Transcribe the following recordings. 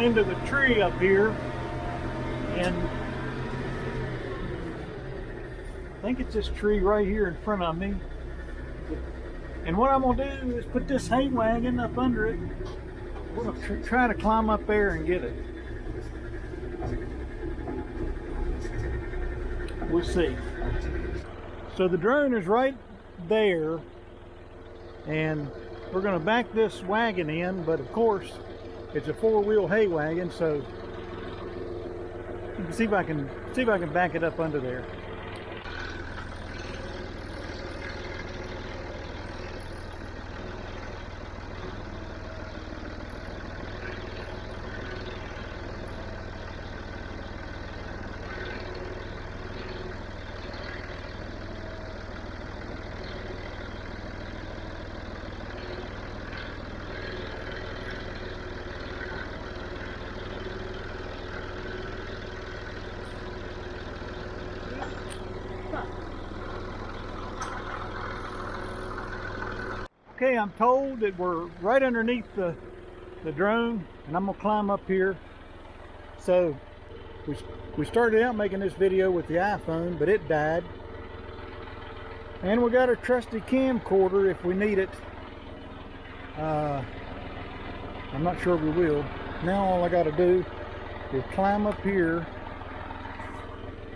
into the tree up here, and I think it's this tree right here in front of me. And what I'm gonna do is put this hay wagon up under it. We're gonna try to climb up there and get it. We'll see. So the drone is right there, and we're gonna back this wagon in, but of course it's a four-wheel hay wagon, so you can see if I can back it up under there. Okay, I'm told that we're right underneath the drone, and I'm gonna climb up here. So we started out making this video with the iPhone, but it died. And we got our trusty camcorder if we need it. I'm not sure we will. Now all I gotta do is climb up here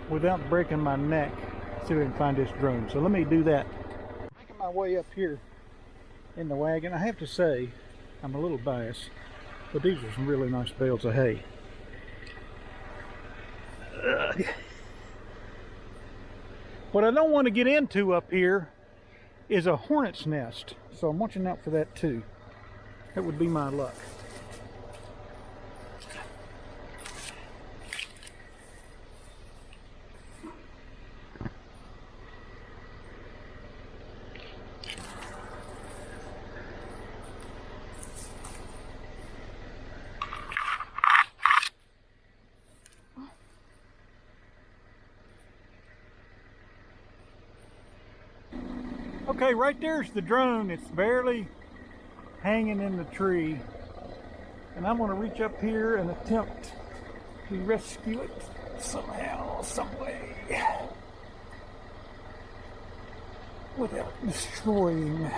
without breaking my neck. See if we can find this drone. So let me do that. Making my way up here in the wagon. I have to say, I'm a little biased, but these are some really nice bales of hay. What I don't want to get into up here is a hornet's nest, so I'm watching out for that too. That would be my luck. Okay, right there's the drone. It's barely hanging in the tree. And I'm going to reach up here and attempt to rescue it somehow, some way, without destroying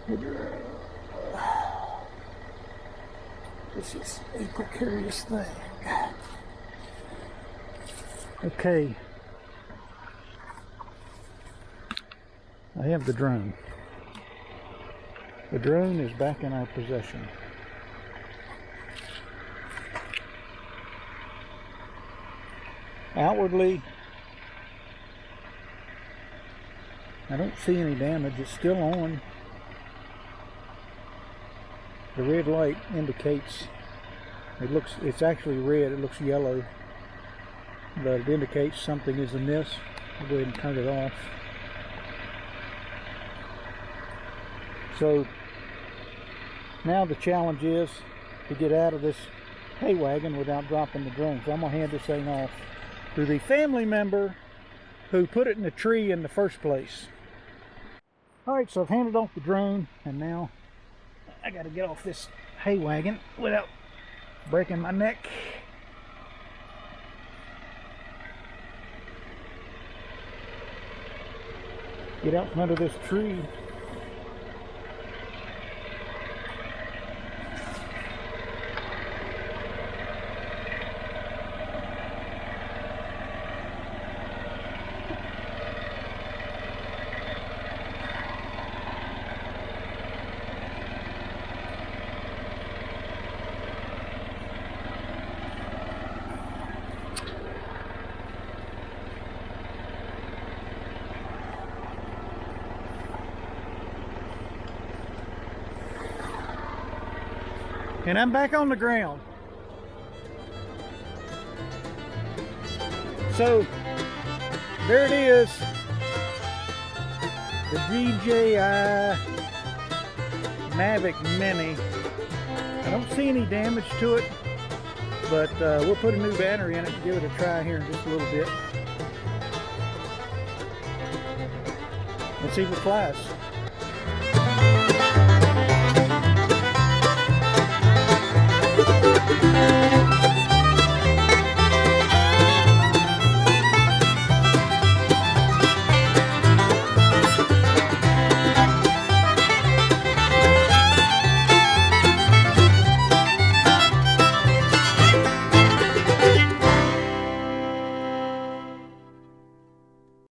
the drone. This is a precarious thing. Okay. I have the drone. The drone is back in our possession. Outwardly, I don't see any damage. It's still on. The red light indicates it's actually red. It looks yellow, but it indicates something is amiss. I'll go ahead and turn it off. So now the challenge is to get out of this hay wagon without dropping the drone. So I'm going to hand this thing off to the family member who put it in the tree in the first place. Alright, so I've handed off the drone, and now I got to get off this hay wagon without breaking my neck. Get out from under this tree. And I'm back on the ground. So there it is, the DJI Mavic Mini. I don't see any damage to it, but we'll put a new battery in it and give it a try here in just a little bit. Let's see if it flies.